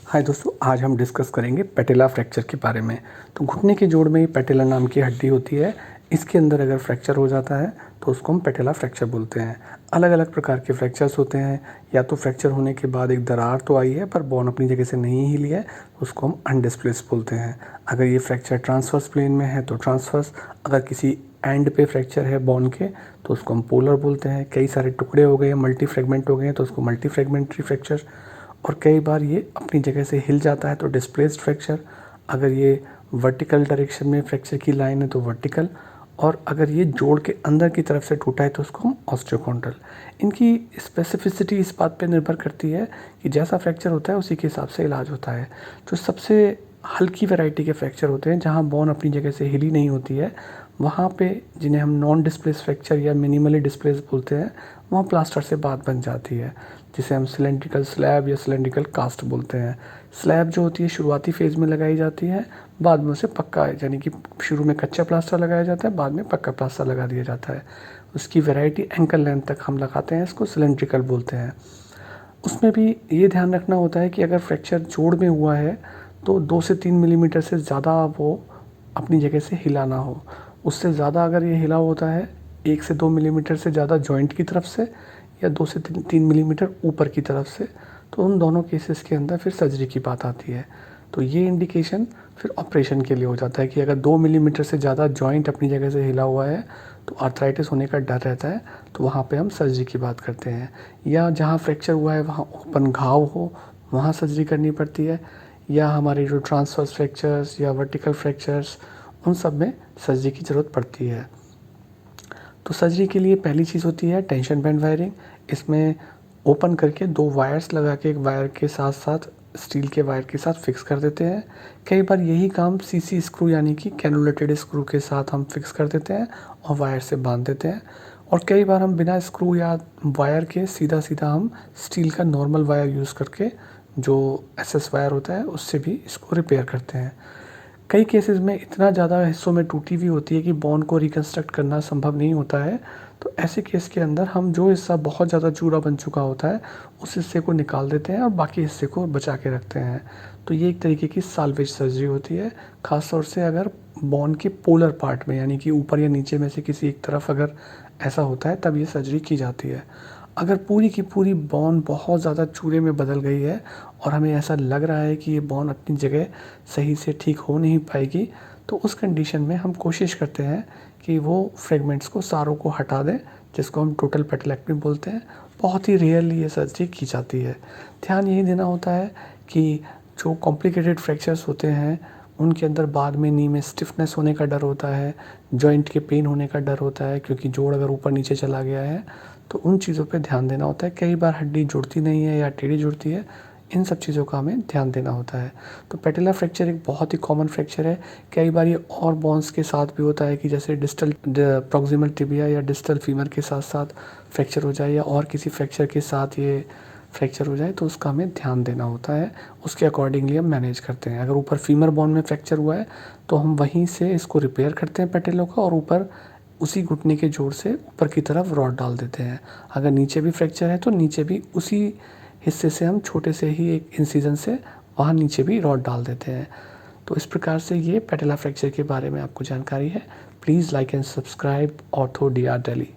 हाय दोस्तों, आज हम डिस्कस करेंगे पैटेला फ्रैक्चर के बारे में। तो घुटने के जोड़ में पैटेला नाम की हड्डी होती है। इसके अंदर अगर फ्रैक्चर हो जाता है तो उसको हम पैटेला फ्रैक्चर बोलते हैं। अलग अलग प्रकार के फ्रैक्चर्स होते हैं। या तो फ्रैक्चर होने के बाद एक दरार तो आई है पर बोन अपनी जगह से नहीं हिली है, उसको हम अनडिस्प्लेस बोलते हैं। अगर ये फ्रैक्चर ट्रांसवर्स प्लेन में है तो ट्रांसवर्स, अगर किसी एंड पे फ्रैक्चर है बोन के तो उसको हम पोलर बोलते हैं। कई सारे टुकड़े हो गए, मल्टी फ्रेगमेंट हो गए तो उसको मल्टी फ्रेगमेंट्री फ्रैक्चर। और कई बार ये अपनी जगह से हिल जाता है तो डिस्प्लेस्ड फ्रैक्चर। अगर ये वर्टिकल डायरेक्शन में फ्रैक्चर की लाइन है तो वर्टिकल। और अगर ये जोड़ के अंदर की तरफ से टूटा है तो उसको हम ऑस्टियोकॉन्ड्रल। इनकी स्पेसिफिसिटी इस बात पे निर्भर करती है कि जैसा फ्रैक्चर होता है उसी के हिसाब से इलाज होता है। जो सबसे हल्की वैरायटी के फ्रैक्चर होते हैं, जहाँ बोन अपनी जगह से हिली नहीं होती है, वहाँ पे जिन्हें हम नॉन डिस्प्लेस फ्रैक्चर या मिनिमली डिस्प्लेस बोलते हैं, वहाँ प्लास्टर से बात बन जाती है, जिसे हम सिलेंड्रिकल स्लैब या सिलेंड्रिकल कास्ट बोलते हैं। स्लैब जो होती है शुरुआती फेज़ में लगाई जाती है, बाद में उसे पक्का, यानी कि शुरू में कच्चा प्लास्टर लगाया जाता है, बाद में पक्का प्लास्टर लगा दिया जाता है। उसकी वैरायटी एंकल लेंथ तक हम लगाते हैं, इसको सिलेंड्रिकल बोलते हैं। उसमें भी ये ध्यान रखना होता है कि अगर फ्रैक्चर जोड़ में हुआ है तो 2 से 3 मिलीमीटर से ज़्यादा वो अपनी जगह से हिला ना हो। उससे ज़्यादा अगर ये हिला होता है 1 से 2 मिलीमीटर से ज़्यादा जॉइंट की तरफ से, या 2 से 3 मिलीमीटर ऊपर की तरफ से, तो उन दोनों केसेस के अंदर फिर सर्जरी की बात आती है। तो ये इंडिकेशन फिर ऑपरेशन के लिए हो जाता है कि अगर 2 मिलीमीटर से ज़्यादा जॉइंट अपनी जगह से हिला हुआ है तो आर्थराइटिस होने का डर रहता है, तो वहाँ पे हम सर्जरी की बात करते हैं। या जहाँ फ्रैक्चर हुआ है वहाँ ओपन घाव हो, वहाँ सर्जरी करनी पड़ती है। या हमारे जो ट्रांसवर्स फ्रैक्चर्स या वर्टिकल फ्रैक्चर्स, उन सब में सर्जरी की ज़रूरत पड़ती है। तो सर्जरी के लिए पहली चीज़ होती है टेंशन बैंड वायरिंग। इसमें ओपन करके 2 वायर्स लगा के, एक वायर के साथ साथ स्टील के वायर के साथ फिक्स कर देते हैं। कई बार यही काम सीसी स्क्रू यानी कि कैनुलेटेड स्क्रू के साथ हम फिक्स कर देते हैं और वायर से बांध देते हैं। और कई बार हम बिना स्क्रू या वायर के सीधा सीधा हम स्टील का नॉर्मल वायर यूज़ करके, जो एसएस वायर होता है, उससे भी इसको रिपेयर करते हैं। कई केसेस में इतना ज़्यादा हिस्सों में टूटी हुई होती है कि बोन को रिकंस्ट्रक्ट करना संभव नहीं होता है। तो ऐसे केस के अंदर हम जो हिस्सा बहुत ज़्यादा चूरा बन चुका होता है उस हिस्से को निकाल देते हैं और बाकी हिस्से को बचा के रखते हैं। तो ये एक तरीके की साल्वेज सर्जरी होती है, ख़ासतौर से अगर बोन के पोलर पार्ट में, यानी कि ऊपर या नीचे में से किसी एक तरफ अगर ऐसा होता है तब ये सर्जरी की जाती है। अगर पूरी की पूरी बोन बहुत ज़्यादा चूरे में बदल गई है और हमें ऐसा लग रहा है कि ये बोन अपनी जगह सही से ठीक हो नहीं पाएगी, तो उस कंडीशन में हम कोशिश करते हैं कि वो फ्रेगमेंट्स को, सारों को हटा दें, जिसको हम टोटल पेटेलेक्टमी बोलते हैं। बहुत ही रेयरली ये सर्जरी की जाती है। ध्यान यही देना होता है कि जो कॉम्प्लिकेटेड फ्रैक्चर्स होते हैं उनके अंदर बाद में नी में स्टिफनेस होने का डर होता है, जॉइंट के पेन होने का डर होता है, क्योंकि जोड़ अगर ऊपर नीचे चला गया है तो उन चीज़ों पे ध्यान देना होता है। कई बार हड्डी जुड़ती नहीं है या टेढ़ी जुड़ती है, इन सब चीज़ों का हमें ध्यान देना होता है। तो पैटेला फ्रैक्चर एक बहुत ही कॉमन फ्रैक्चर है। कई बार ये और बोन्स के साथ भी होता है कि जैसे डिस्टल प्रॉक्सिमल टिबिया या डिस्टल फीमर के साथ साथ फ्रैक्चर हो जाए, या और किसी फ्रैक्चर के साथ ये फ्रैक्चर हो जाए, तो उसका हमें ध्यान देना होता है। उसके अकॉर्डिंगली हम मैनेज करते हैं। अगर ऊपर फीमर बोन में फ्रैक्चर हुआ है तो हम वहीं से इसको रिपेयर करते हैं पैटेलों का, और ऊपर उसी घुटने के जोड़ से ऊपर की तरफ रॉड डाल देते हैं। अगर नीचे भी फ्रैक्चर है तो नीचे भी उसी हिस्से से हम छोटे से ही एक इंसिजन से वहाँ नीचे भी रॉड डाल देते हैं। तो इस प्रकार से ये पैटेला फ्रैक्चर के बारे में आपको जानकारी है। Please like and subscribe ortho DR Delhi.